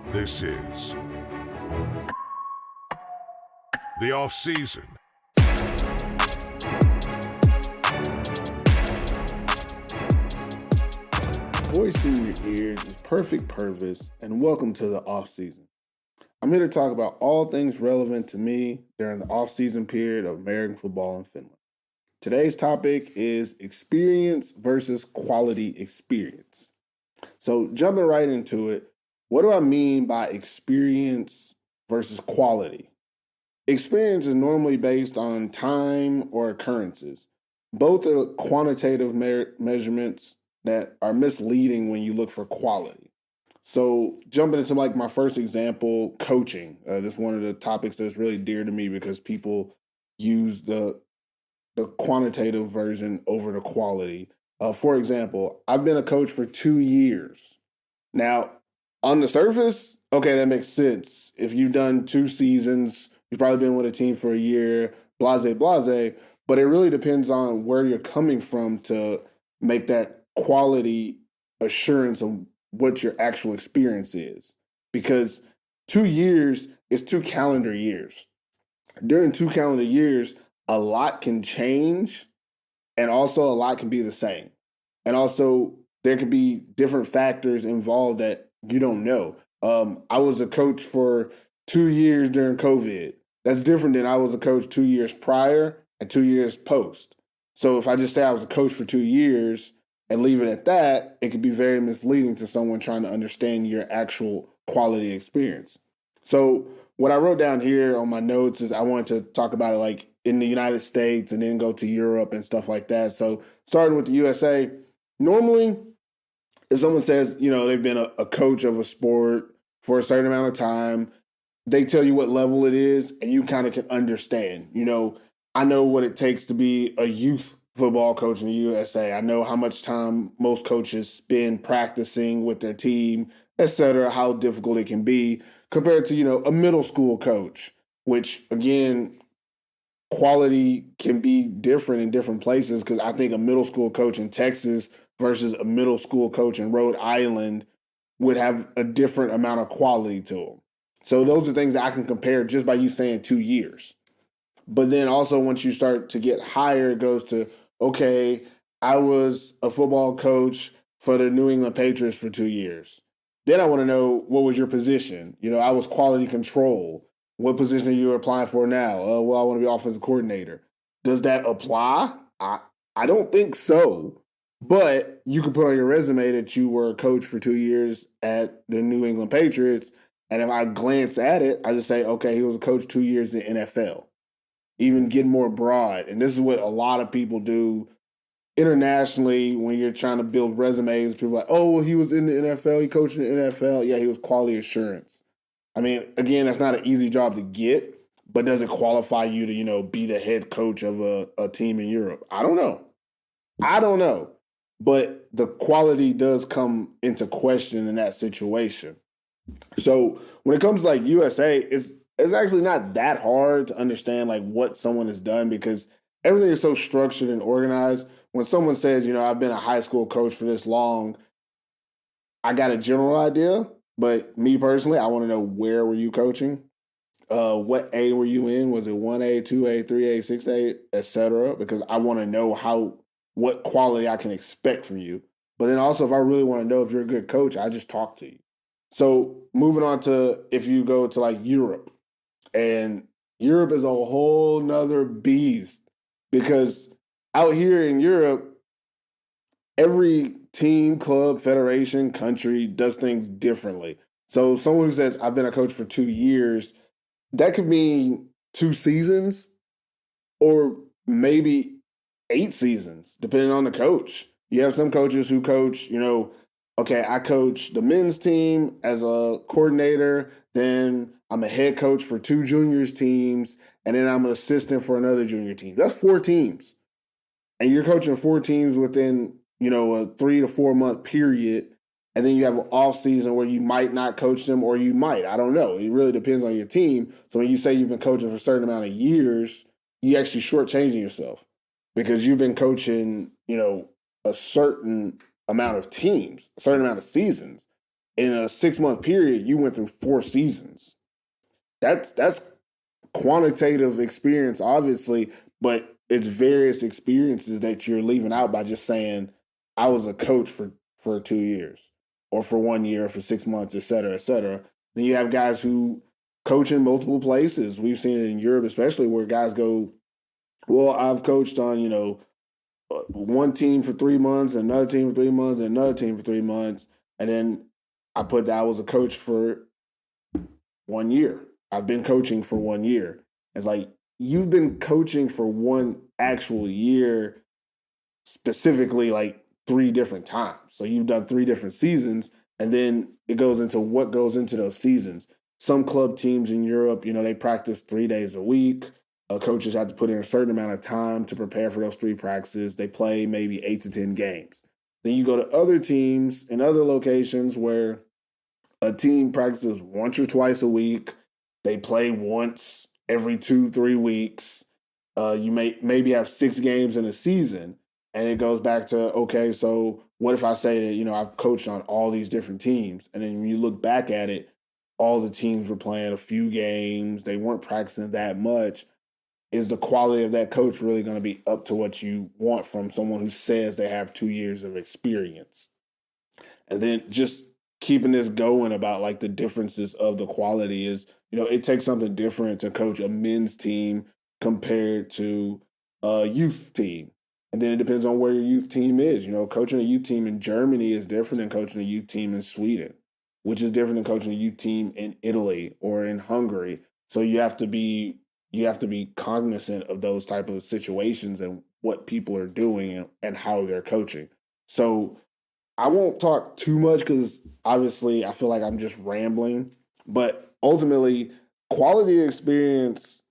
This is the off season. Voice in your ears is Perfect Pervis, and welcome to the off season. I'm here to talk about all things relevant to me during the off season period of American football in Finland. Today's topic is experience versus quality experience. So, jumping right into it, what do I mean by experience versus quality? Experience is normally based on time or occurrences. Both are quantitative measurements that are misleading when you look for quality. So, jumping into like my first example, coaching. This is one of the topics that's really dear to me because people use the quantitative version over the quality. For example, I've been a coach for 2 years. Now, on the surface, okay, that makes sense. If you've done 2 seasons, you've probably been with a team for a year, blase, blase, but it really depends on where you're coming from to make that quality assurance of what your actual experience is. Because 2 years is 2 calendar years. During 2 calendar years, a lot can change and also a lot can be the same. And also, there can be different factors involved that you don't know. I was a coach for 2 years during COVID. That's different than I was a coach 2 years prior and 2 years post. So if I just say I was a coach for 2 years and leave it at that, it could be very misleading to someone trying to understand your actual quality experience. So what I wrote down here on my notes is I wanted to talk about it like in the United States and then go to Europe and stuff like that. So starting with the USA, normally if someone says, they've been a coach of a sport for a certain amount of time, they tell you what level it is and you kind of can understand. I know what it takes to be a youth football coach in the USA. I know how much time most coaches spend practicing with their team, et cetera, how difficult it can be compared to, a middle school coach, which again, quality can be different in different places because I think a middle school coach in Texas versus a middle school coach in Rhode Island would have a different amount of quality to them. So those are things that I can compare just by you saying 2 years. But then also once you start to get higher, it goes to, okay, I was a football coach for the New England Patriots for 2 years. Then I want to know, what was your position? I was quality control. What position are you applying for now? Well, I want to be offensive coordinator. Does that apply? I don't think so. But you could put on your resume that you were a coach for 2 years at the New England Patriots. And if I glance at it, I just say, okay, he was a coach 2 years in the NFL. Even get more broad. And this is what a lot of people do internationally when you're trying to build resumes. People are like, oh, well, he was in the NFL. He coached in the NFL. Yeah, he was quality assurance. I mean, again, that's not an easy job to get, but does it qualify you to, be the head coach of a team in Europe? I don't know. But the quality does come into question in that situation. So when it comes to like USA, it's actually not that hard to understand like what someone has done because everything is so structured and organized. When someone says, I've been a high school coach for this long, I got a general idea. But me personally, I want to know, where were you coaching? What A were you in? Was it 1A, 2A, 3A, 6A, et cetera? Because I want to know what quality I can expect from you. But then also, if I really want to know if you're a good coach, I just talk to you. So moving on to if you go to like Europe, and Europe is a whole nother beast because out here in Europe, every team, club, federation, country does things differently. So someone who says, I've been a coach for 2 years, that could mean 2 seasons or maybe 8 seasons, depending on the coach. You have some coaches who coach, okay, I coach the men's team as a coordinator, then I'm a head coach for 2 juniors teams, and then I'm an assistant for another junior team. That's 4 teams. And you're coaching 4 teams within, a 3 to 4 month period. And then you have an off season where you might not coach them or you might. I don't know. It really depends on your team. So when you say you've been coaching for a certain amount of years, you actually shortchanging yourself because you've been coaching, a certain amount of teams, a certain amount of seasons. in a 6-month period, you went through 4 seasons. That's quantitative experience, obviously, but it's various experiences that you're leaving out by just saying, I was a coach for 2 years or for 1 year, for 6 months, et cetera, et cetera. Then you have guys who coach in multiple places. We've seen it in Europe, especially, where guys go, well, I've coached on, one team for 3 months, another team for 3 months, and another team for 3 months. And then I was a coach for 1 year. I've been coaching for 1 year. It's like, you've been coaching for one actual year, specifically like 3 different times. So you've done 3 different seasons, and then it goes into what goes into those seasons. Some club teams in Europe, they practice 3 days a week. Coaches have to put in a certain amount of time to prepare for those 3 practices. They play maybe 8 to 10 games. Then you go to other teams in other locations where a team practices once or twice a week. They play once every 2-3 weeks. You maybe have 6 games in a season, and it goes back to, okay, so what if I say that I've coached on all these different teams, and then when you look back at it, all the teams were playing a few games. They weren't practicing that much. Is the quality of that coach really going to be up to what you want from someone who says they have 2 years of experience? And then just keeping this going about like the differences of the quality is, it takes something different to coach a men's team compared to a youth team. And then it depends on where your youth team is. Coaching a youth team in Germany is different than coaching a youth team in Sweden, which is different than coaching a youth team in Italy or in Hungary. So you have to be cognizant of those type of situations and what people are doing and how they're coaching. So I won't talk too much because obviously I feel like I'm just rambling. But ultimately, quality experience,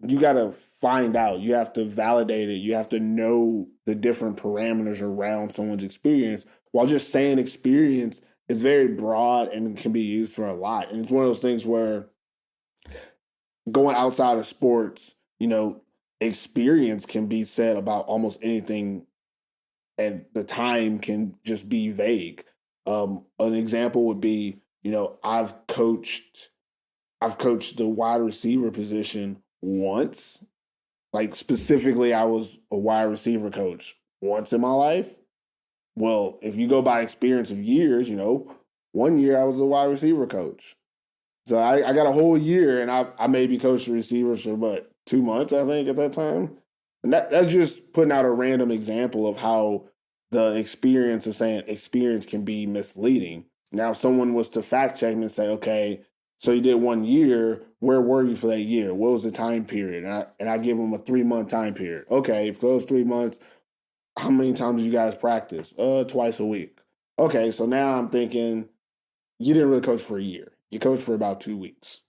you got to find out. You have to validate it. You have to know the different parameters around someone's experience. While just saying experience is very broad and can be used for a lot. And it's one of those things where going outside of sports, experience can be said about almost anything, and the time can just be vague. An example would be, I've coached the wide receiver position once. Like, specifically, I was a wide receiver coach once in my life. Well, if you go by experience of years, 1 year I was a wide receiver coach. So I got a whole year, and I maybe coached the receivers for 2 months, I think, at that time. And that's just putting out a random example of how the experience of saying experience can be misleading. Now, if someone was to fact check me and say, okay, so you did 1 year, where were you for that year? What was the time period? And I give them a 3-month time period. Okay, for those 3 months, how many times did you guys practice? Twice a week. Okay, so now I'm thinking, you didn't really coach for a year. You coached for about 2 weeks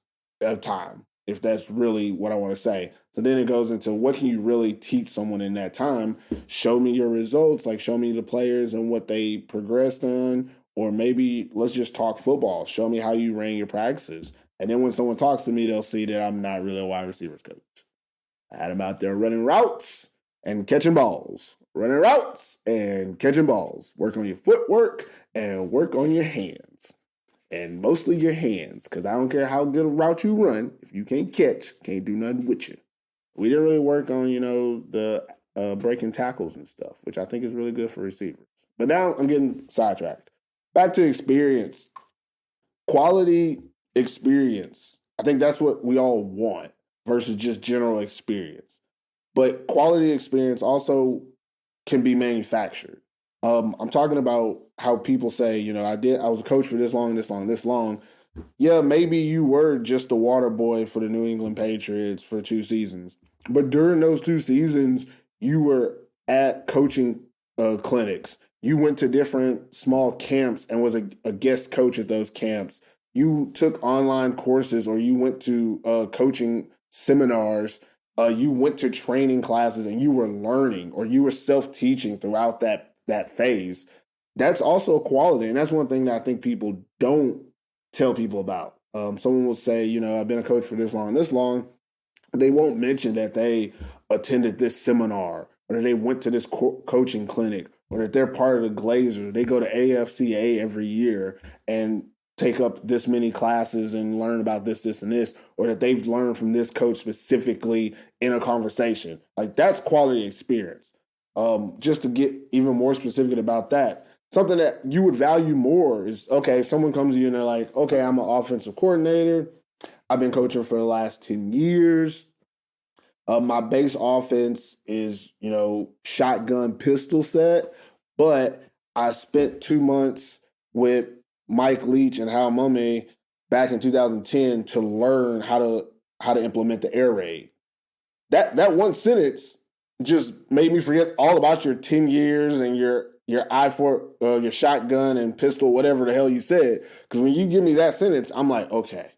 of time, if that's really what I want to say. So then it goes into, what can you really teach someone in that time? Show me your results, like show me the players and what they progressed on, or maybe let's just talk football. Show me how you ran your practices. And then when someone talks to me, they'll see that I'm not really a wide receivers coach. I had them out there running routes and catching balls, running routes and catching balls. Work on your footwork and work on your hands. And mostly your hands, because I don't care how good a route you run. If you can't catch, can't do nothing with you. We didn't really work on, the breaking tackles and stuff, which I think is really good for receivers. But now I'm getting sidetracked. Back to experience. Quality experience. I think that's what we all want versus just general experience. But quality experience also can be manufactured. I'm talking about how people say, I was a coach for this long, this long, this long. Yeah, maybe you were just a water boy for the New England Patriots for 2 seasons. But during those 2 seasons, you were at coaching clinics. You went to different small camps and was a guest coach at those camps. You took online courses, or you went to coaching seminars. You went to training classes and you were learning, or you were self-teaching throughout that phase. That's also a quality. And that's one thing that I think people don't tell people about. Someone will say, I've been a coach for this long and this long. They won't mention that they attended this seminar, or that they went to this coaching clinic, or that they're part of the Glazers. They go to AFCA every year. And take up this many classes and learn about this, this, and this, or that they've learned from this coach specifically in a conversation. Like that's quality experience. Just to get even more specific about that, something that you would value more is, okay, someone comes to you and they're like, okay, I'm an offensive coordinator. I've been coaching for the last 10 years. My base offense is, shotgun pistol set, but I spent 2 months with Mike Leach and Hal Mumme back in 2010 to learn how to implement the air raid. That one sentence just made me forget all about your 10 years and your your shotgun and pistol, whatever the hell you said. Because when you give me that sentence, I'm like, okay,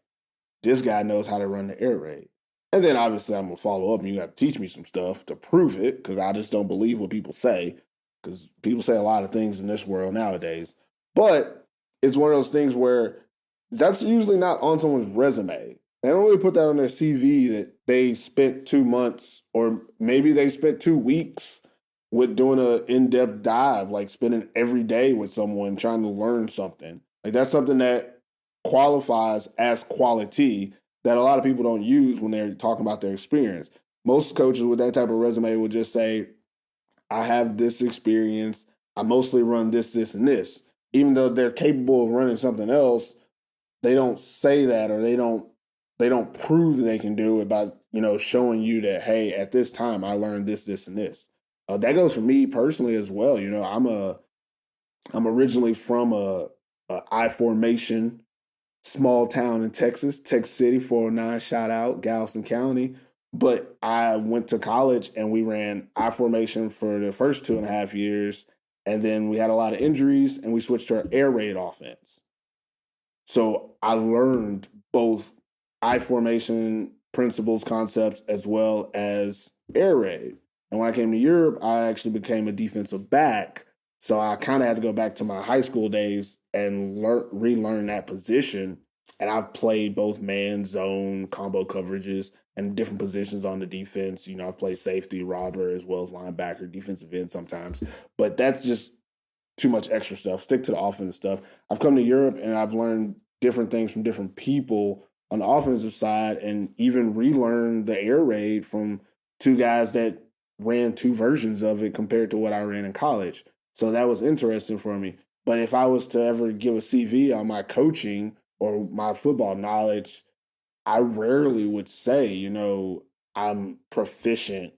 this guy knows how to run the air raid. And then obviously I'm gonna follow up and you got to teach me some stuff to prove it, because I just don't believe what people say, because people say a lot of things in this world nowadays. But it's one of those things where that's usually not on someone's resume. They don't really put that on their CV that they spent 2 months or maybe they spent 2 weeks with doing an in-depth dive, like spending every day with someone trying to learn something. Like that's something that qualifies as quality that a lot of people don't use when they're talking about their experience. Most coaches with that type of resume would just say, I have this experience. I mostly run this, this, and this. Even though they're capable of running something else, they don't say that, or they don't prove that they can do it by, showing you that, hey, at this time I learned this, this, and this. That goes for me personally as well. I'm originally from a I formation small town in Texas, Texas City, 409, shout out, Galveston County. But I went to college and we ran I formation for the first 2.5 years. And then we had a lot of injuries and we switched to our air raid offense. So I learned both I formation principles, concepts, as well as air raid. And when I came to Europe, I actually became a defensive back. So I kind of had to go back to my high school days and relearn that position. And I've played both man, zone, combo coverages, and different positions on the defense. I've played safety, robber, as well as linebacker, defensive end sometimes. But that's just too much extra stuff. Stick to the offensive stuff. I've come to Europe and I've learned different things from different people on the offensive side, and even relearn the air raid from two guys that ran two versions of it compared to what I ran in college. So that was interesting for me. But if I was to ever give a CV on my coaching or my football knowledge, I rarely would say, I'm proficient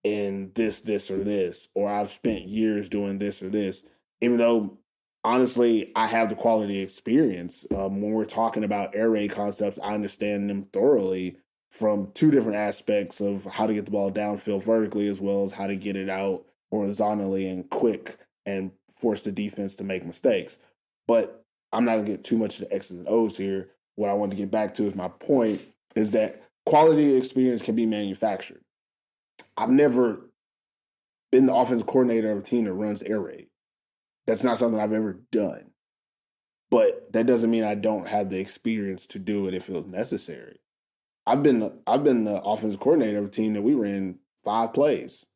in this, or this, or I've spent years doing this or this, even though honestly, I have the quality experience. When we're talking about air raid concepts, I understand them thoroughly from two different aspects of how to get the ball downfield vertically, as well as how to get it out horizontally and quick and force the defense to make mistakes. But I'm not going to get too much of the X's and O's here. What I want to get back to is my point is that quality experience can be manufactured. I've never been the offensive coordinator of a team that runs air raid. That's not something I've ever done. But that doesn't mean I don't have the experience to do it if it was necessary. I've been the offensive coordinator of a team that we ran 5 plays.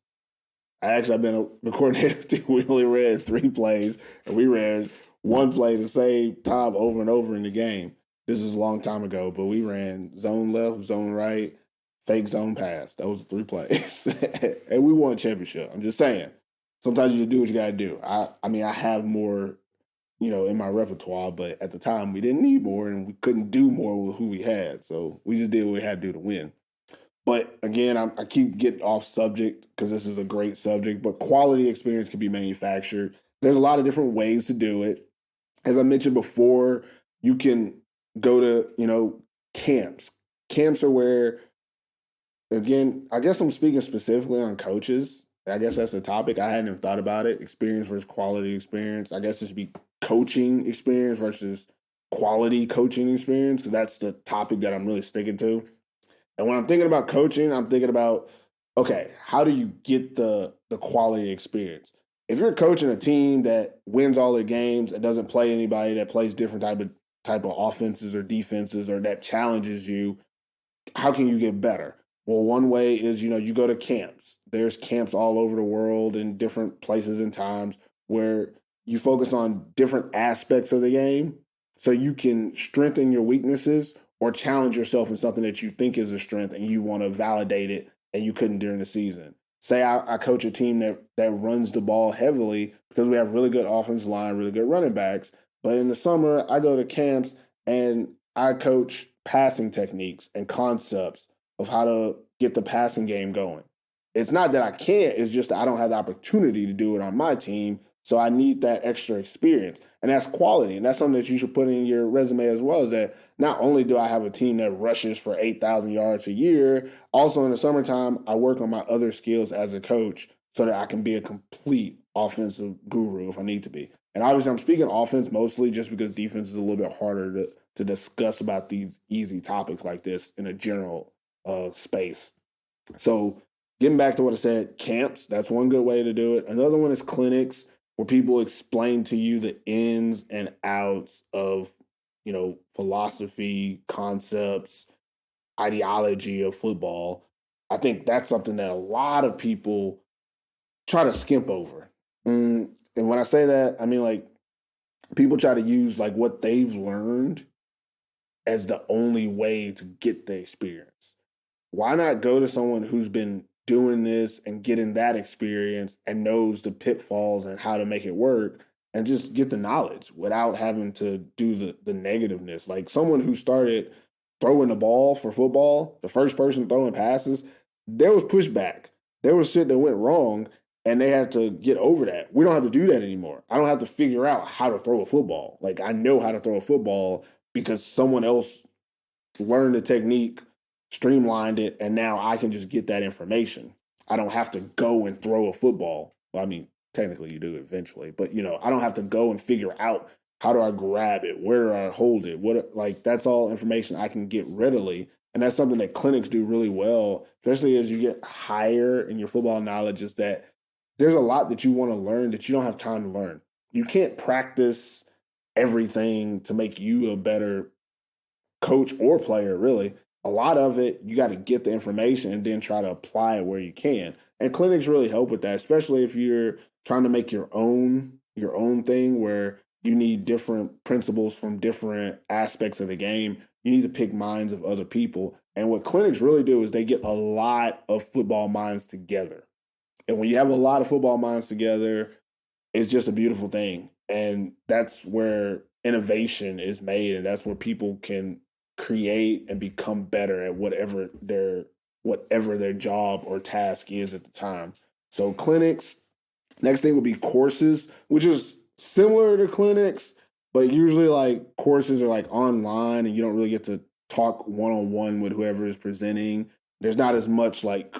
I've been the coordinator of a team we only ran 3 plays, and we ran 1 play the same time over and over in the game. This is a long time ago, but we ran zone left, zone right, fake zone pass. Those are 3 plays. And we won a championship. I'm just saying. Sometimes you do what you got to do. I have more, in my repertoire, but at the time we didn't need more and we couldn't do more with who we had. So we just did what we had to do to win. But again, I keep getting off subject because this is a great subject, but quality experience can be manufactured. There's a lot of different ways to do it. As I mentioned before, you can go to, camps. Camps are where, again, I guess I'm speaking specifically on coaches. I guess that's the topic. I hadn't even thought about it. Experience versus quality experience. I guess it should be coaching experience versus quality coaching experience, because that's the topic that I'm really sticking to. And when I'm thinking about coaching, I'm thinking about, okay, how do you get the quality experience? If you're coaching a team that wins all their games and doesn't play anybody that plays different type of offenses or defenses, or that challenges you, how can you get better? Well, one way is, you go to camps. There's camps all over the world in different places and times where you focus on different aspects of the game. so you can strengthen your weaknesses or challenge yourself in something that you think is a strength and you want to validate it and you couldn't during the season. Say I coach a team that runs the ball heavily because we have really good offensive line, really good running backs. But in the summer, I go to camps and I coach passing techniques and concepts of how to get the passing game going. It's not that I can't, it's just that I don't have the opportunity to do it on my team. So I need that extra experience. And that's quality. And that's something that you should put in your resume as well, is that not only do I have a team that rushes for 8,000 yards a year, also in the summertime, I work on my other skills as a coach so that I can be a complete offensive guru if I need to be. And obviously I'm speaking offense mostly just because defense is a little bit harder to discuss about these easy topics like this in a general space. So getting back to what I said, camps, that's one good way to do it. Another one is clinics where people explain to you the ins and outs of, philosophy, concepts, ideology of football. I think that's something that a lot of people try to skimp over. And when I say that, I mean like people try to use like what they've learned as the only way to get the experience. Why not go to someone who's been doing this and getting that experience and knows the pitfalls and how to make it work and just get the knowledge without having to do the negativeness? Like someone who started throwing the ball for football, the first person throwing passes, there was pushback. There was shit that went wrong and they had to get over that. We don't have to do that anymore. I don't have to figure out how to throw a football. Like I know how to throw a football because someone else learned the technique, streamlined it, and now I can just get that information. I don't have to go and throw a football. Well, I mean, technically you do eventually, but I don't have to go and figure out how do I grab it, where do I hold it, that's all information I can get readily. And that's something that clinics do really well, especially as you get higher in your football knowledge, is that there's a lot that you want to learn that you don't have time to learn. You can't practice everything to make you a better coach or player, really. A lot of it, you got to get the information and then try to apply it where you can. And clinics really help with that, especially if you're trying to make your own thing where you need different principles from different aspects of the game. You need to pick minds of other people. And what clinics really do is they get a lot of football minds together. And when you have a lot of football minds together, it's just a beautiful thing. And that's where innovation is made, and that's where people can create and become better at whatever their job or task is at the time. So clinics, next thing would be courses, which is similar to clinics, but usually like courses are like online and you don't really get to talk one-on-one with whoever is presenting. There's not as much like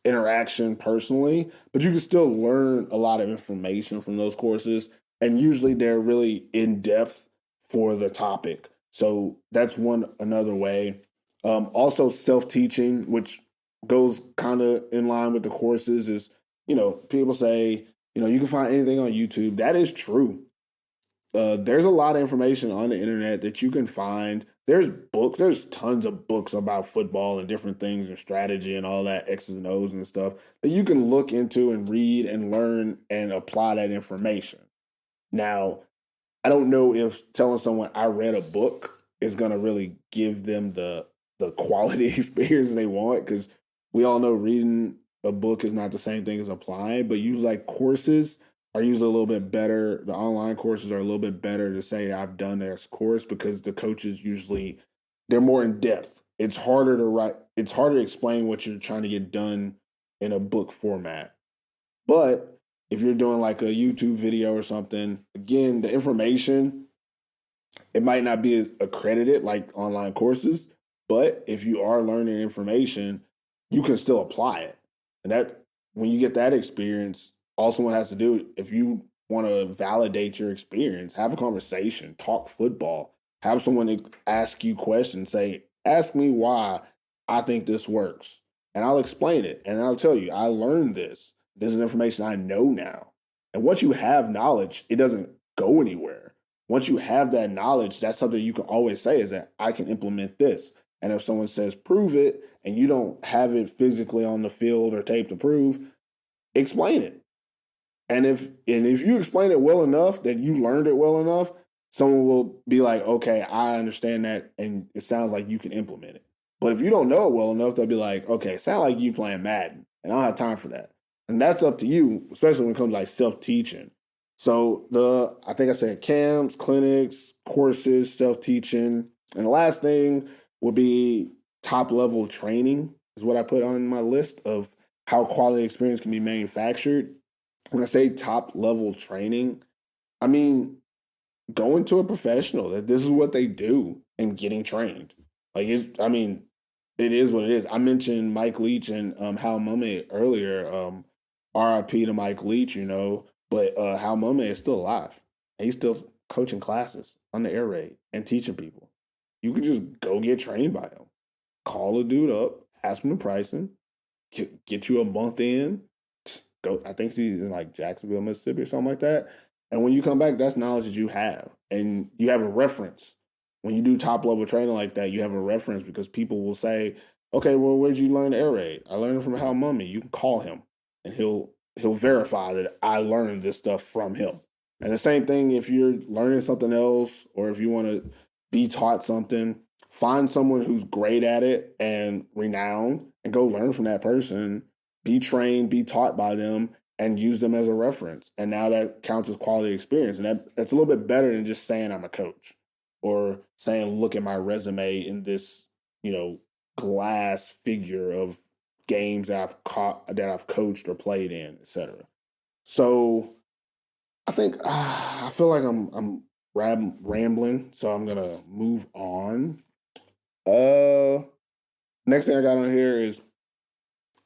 interaction personally, but you can still learn a lot of information from those courses. And usually they're really in depth for the topic. So that's another way. Also self-teaching, which goes kind of in line with the courses, is, people say, you can find anything on YouTube. That is true. There's a lot of information on the internet that you can find. There's books. There's tons of books about football and different things and strategy and all that X's and O's and stuff that you can look into and read and learn and apply that information. Now, I don't know if telling someone I read a book is going to really give them the quality experience they want, because we all know reading a book is not the same thing as applying, but usually like courses are usually a little bit better. The online courses are a little bit better to say I've done this course, because the coaches usually, they're more in depth. It's harder to write. It's harder to explain what you're trying to get done in a book format. But if you're doing like a YouTube video or something, again, the information, it might not be as accredited like online courses, but if you are learning information, you can still apply it. And that, when you get that experience, all someone has to do, if you want to validate your experience, have a conversation, talk football, have someone ask you questions, say, ask me why I think this works. And I'll explain it. And I'll tell you, I learned this. This is information I know now. And once you have knowledge, it doesn't go anywhere. Once you have that knowledge, that's something you can always say, is that I can implement this. And if someone says, prove it, and you don't have it physically on the field or tape to prove, explain it. And if you explain it well enough that you learned it well enough, someone will be like, okay, I understand that, and it sounds like you can implement it. But if you don't know it well enough, they'll be like, okay, it sounds like you playing Madden, and I don't have time for that. And that's up to you, especially when it comes to like self-teaching. So I think I said camps, clinics, courses, self-teaching. And the last thing will be top level training is what I put on my list of how quality experience can be manufactured. When I say top level training, I mean going to a professional that this is what they do and getting trained. It is what it is. I mentioned Mike Leach and Hal Mumme earlier. RIP to Mike Leach, but Hal Mumme is still alive. And he's still coaching classes on the air raid and teaching people. You can just go get trained by him. Call a dude up, ask him the pricing, get you a month in. Go. I think he's in like Jacksonville, Mississippi, or something like that. And when you come back, that's knowledge that you have, and you have a reference. When you do top level training like that, you have a reference because people will say, "Okay, well, where'd you learn air raid? I learned it from Hal Mumme." You can call him, and he'll verify that I learned this stuff from him. And the same thing if you're learning something else, or if you want to be taught something, find someone who's great at it and renowned, and go learn from that person. Be trained, be taught by them, and use them as a reference. And now that counts as quality experience. And that's a little bit better than just saying I'm a coach or saying, look at my resume in this, glass figure of games that I've coached or played in, etc. So I think I feel like I'm rambling, so I'm gonna move on. Next thing I got on here is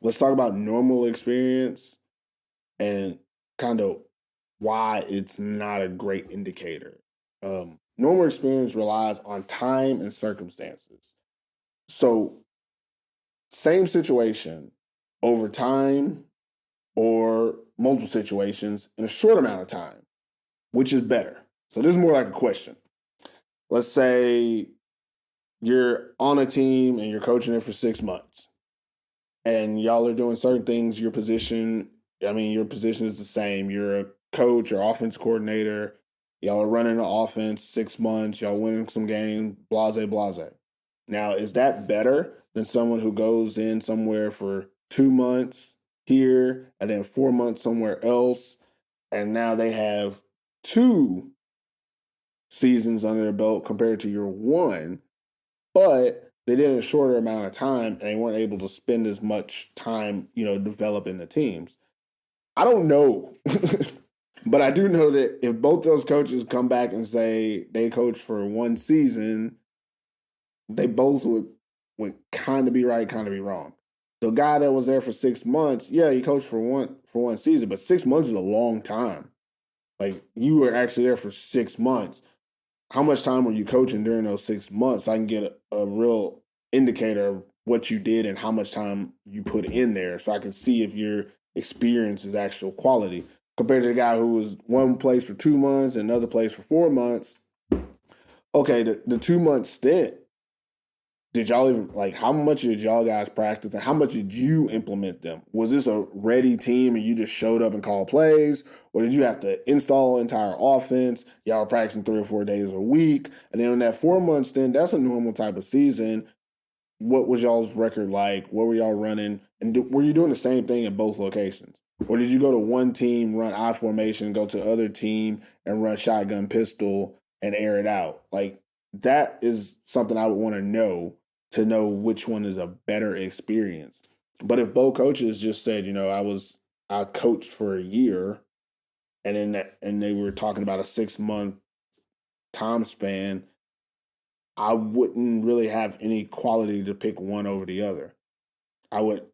let's talk about normal experience and kind of why it's not a great indicator. Normal experience relies on time and circumstances. So, same situation over time or multiple situations in a short amount of time, which is better? So, this is more like a question. Let's say you're on a team and you're coaching it for 6 months and y'all are doing certain things. Your position is the same. You're a coach or offense coordinator. Y'all are running the offense 6 months. Y'all winning some games, blase, blase. Now, is that better than someone who goes in somewhere for 2 months here and then 4 months somewhere else, and now they have 2 seasons under their belt compared to your one, but they did it in a shorter amount of time and they weren't able to spend as much time, developing the teams? I don't know. But I do know that if both those coaches come back and say they coached for 1 season, they both would kind of be right, kind of be wrong. The guy that was there for 6 months, yeah, he coached for one season, but 6 months is a long time. Like, you were actually there for 6 months. How much time were you coaching during those 6 months? So I can get a real indicator of what you did and how much time you put in there, so I can see if your experience is actual quality compared to the guy who was one place for 2 months and another place for 4 months. Okay, the 2 month stint, did y'all even, like, how much did y'all guys practice and how much did you implement them? Was this a ready team and you just showed up and called plays? Or did you have to install an entire offense? Y'all were practicing 3 or 4 days a week. And then on that 4 month stint, that's a normal type of season. What was y'all's record like? What were y'all running? And were you doing the same thing at both locations? Or did you go to one team, run I formation, go to other team and run shotgun pistol and air it out? Like, that is something I would want to know which one is a better experience. But if both coaches just said, I coached for a year, and they were talking about a 6 month time span, I wouldn't really have any quality to pick one over the other. I would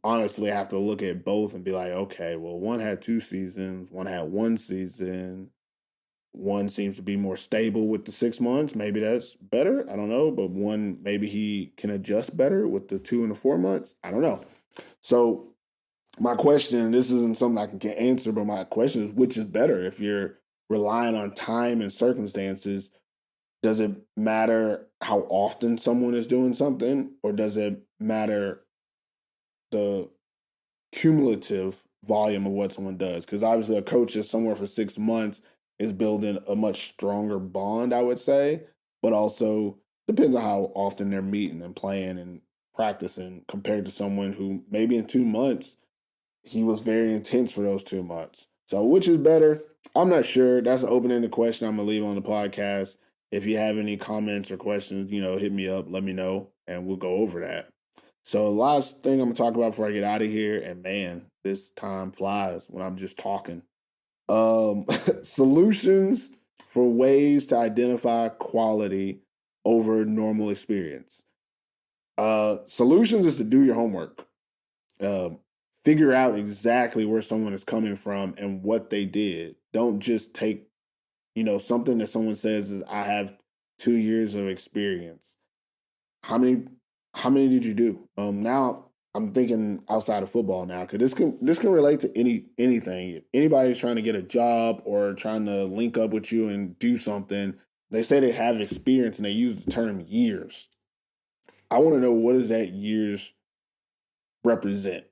honestly have to look at both and be like, okay, well, one had 2 seasons, one had 1 season. One seems to be more stable with the 6 months. Maybe that's better. I don't know. But one, maybe he can adjust better with the 2 and the 4 months. I don't know. So my question, and this isn't something I can answer, but my question is, which is better? If you're relying on time and circumstances, does it matter how often someone is doing something, or does it matter the cumulative volume of what someone does? Because obviously a coach is somewhere for 6 months is building a much stronger bond, I would say, but also depends on how often they're meeting and playing and practicing compared to someone who maybe in 2 months he was very intense for those 2 months. So which is better? I'm not sure. That's an open-ended question I'm gonna leave on the podcast. If you have any comments or questions, hit me up, let me know, and we'll go over that. So last thing I'm gonna talk about before I get out of here, and man, this time flies when I'm just talking. Um, Solutions for ways to identify quality over normal experience. Solutions is to do your homework. Um, Figure out exactly where someone is coming from and what they did. Don't just take, something that someone says is I have 2 years of experience. How many how many did you do? Now I'm thinking outside of football now because this can relate to anything. If anybody's trying to get a job or trying to link up with you and do something, they say they have experience and they use the term years. I want to know, what does that years represent?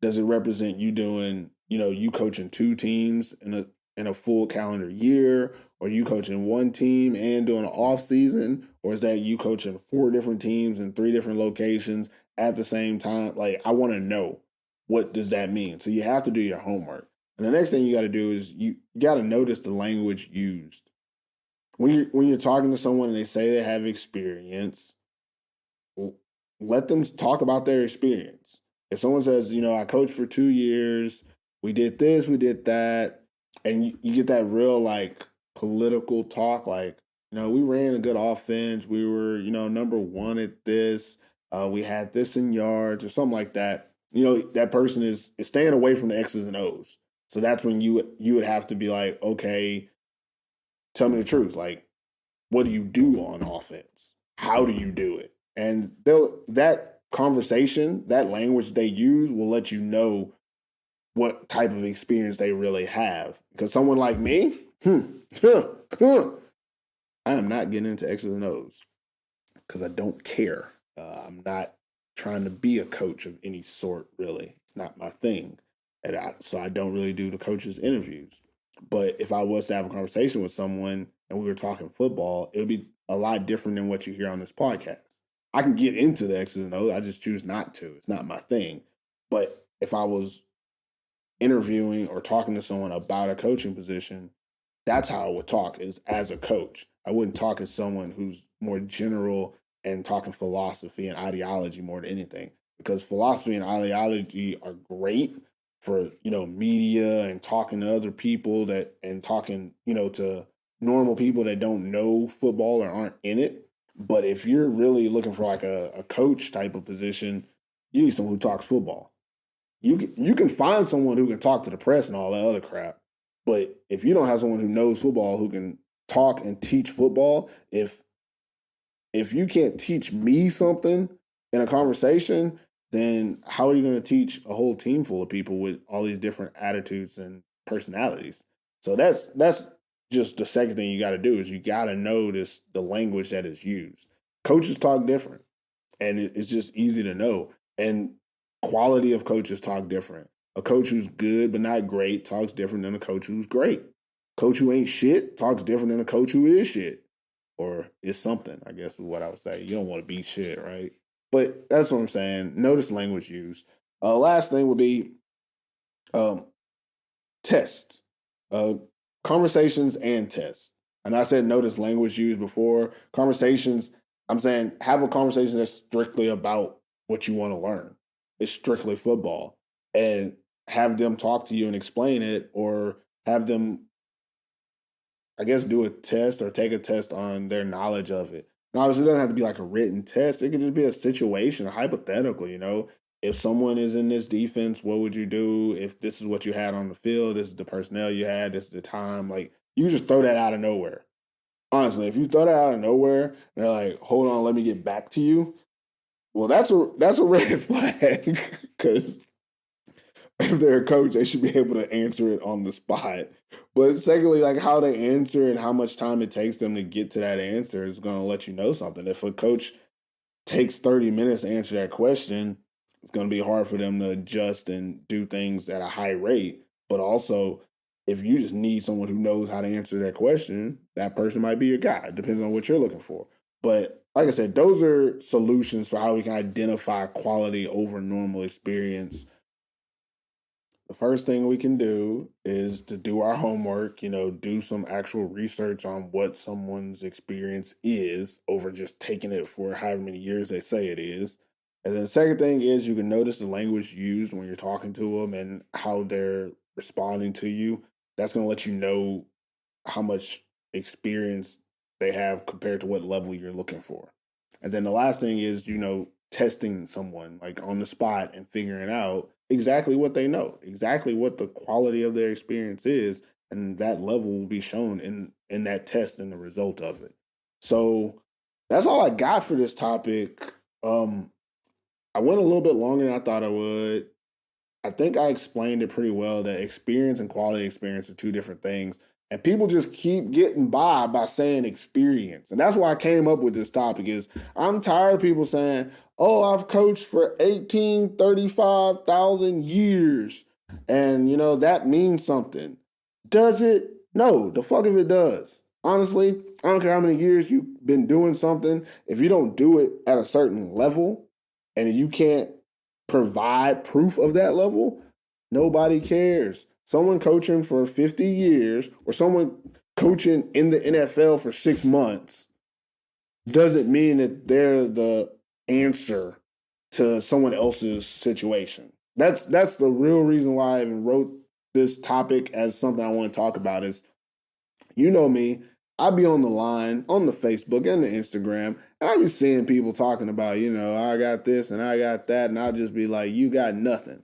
Does it represent you doing, you coaching two teams in a full calendar year, or you coaching one team and doing an off season, or is that you coaching four different teams in three different locations at the same time? Like, I want to know, what does that mean? So you have to do your homework. And the next thing you got to do is you got to notice the language used. When you're talking to someone and they say they have experience, let them talk about their experience. If someone says, I coached for 2 years, we did this, we did that, and you get that real like political talk, like, we ran a good offense, we were, number one at this, we had this in yards or something like that. That person is staying away from the X's and O's. So that's when you would have to be like, okay, tell me the truth. Like, what do you do on offense? How do you do it? And that conversation, that language they use will let you know what type of experience they really have. Because someone like me, I am not getting into X's and O's because I don't care. I'm not trying to be a coach of any sort, really. It's not my thing. So I don't really do the coaches' interviews. But if I was to have a conversation with someone and we were talking football, it would be a lot different than what you hear on this podcast. I can get into the X's and O's. I just choose not to. It's not my thing. But if I was interviewing or talking to someone about a coaching position, that's how I would talk, is as a coach. I wouldn't talk as someone who's more general and talking philosophy and ideology more than anything. Because philosophy and ideology are great for, media and talking to other people and talking, to normal people that don't know football or aren't in it. But if you're really looking for like a coach type of position, you need someone who talks football. You can find someone who can talk to the press and all that other crap. But if you don't have someone who knows football, who can talk and teach football, if you can't teach me something in a conversation, then how are you going to teach a whole team full of people with all these different attitudes and personalities? So that's just the second thing you got to do, is you got to notice the language that is used. Coaches talk different, and it's just easy to know. And quality of coaches talk different. A coach who's good but not great talks different than a coach who's great. Coach who ain't shit talks different than a coach who is shit, or is something, I guess is what I would say. You don't want to be shit, right? But that's what I'm saying. Notice language used. Last thing would be test. Conversations and tests. And I said notice language used before. Conversations, I'm saying have a conversation that's strictly about what you want to learn. It's strictly football. And have them talk to you and explain it, or have them, I guess, do a test or take a test on their knowledge of it. Now, obviously, it doesn't have to be like a written test. It could just be a situation, a hypothetical. If someone is in this defense, what would you do? If this is what you had on the field, this is the personnel you had, this is the time. Like, you just throw that out of nowhere. Honestly, if you throw that out of nowhere and they're like, hold on, let me get back to you. Well, that's a red flag, because if they're a coach, they should be able to answer it on the spot. But secondly, like, how they answer and how much time it takes them to get to that answer is going to let you know something. If a coach takes 30 minutes to answer that question, it's going to be hard for them to adjust and do things at a high rate. But also, if you just need someone who knows how to answer that question, that person might be your guy. It depends on what you're looking for. But like I said, those are solutions for how we can identify quality over normal experience. The first thing we can do is to do our homework, do some actual research on what someone's experience is over just taking it for however many years they say it is. And then the second thing is you can notice the language used when you're talking to them and how they're responding to you. That's going to let you know how much experience they have compared to what level you're looking for. And then the last thing is, testing someone like on the spot and figuring out exactly what they know, exactly what the quality of their experience is. And that level will be shown in that test and the result of it. So that's all I got for this topic. I went a little bit longer than I thought I would. I think I explained it pretty well that experience and quality experience are two different things. And people just keep getting by saying experience. And that's why I came up with this topic is I'm tired of people saying, oh, I've coached for 35,000 years. And, that means something. Does it? No, the fuck if it does. Honestly, I don't care how many years you've been doing something. If you don't do it at a certain level and you can't provide proof of that level, nobody cares. Someone coaching for 50 years or someone coaching in the NFL for 6 months doesn't mean that they're the answer to someone else's situation. That's the real reason why I even wrote this topic as something I want to talk about is, me, I be on the line, on the Facebook and the Instagram, and I be seeing people talking about, I got this and I got that, and I'll just be like, you got nothing.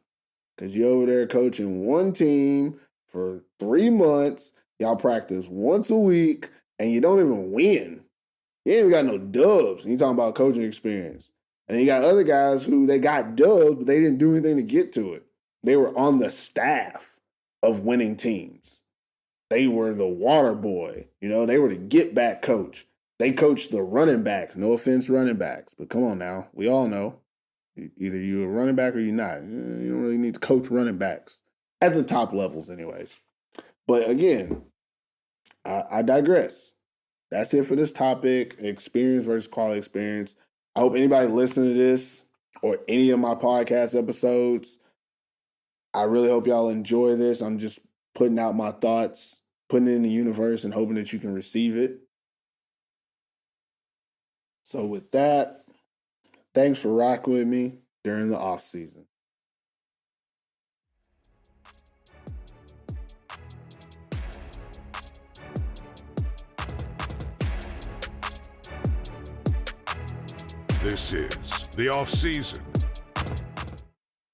Because you're over there coaching one team for 3 months. Y'all practice once a week, and you don't even win. You ain't even got no dubs. And you talking about coaching experience. And you got other guys who they got dubs, but they didn't do anything to get to it. They were on the staff of winning teams. They were the water boy. They were the get-back coach. They coached the running backs. No offense, running backs. But come on now. We all know. Either you're a running back or you're not. You don't really need to coach running backs at the top levels anyways. But again, I digress. That's it for this topic, experience versus quality experience. I hope anybody listening to this or any of my podcast episodes, I really hope y'all enjoy this. I'm just putting out my thoughts, putting it in the universe and hoping that you can receive it. So with that, thanks for rocking with me during the off season. This is the off season.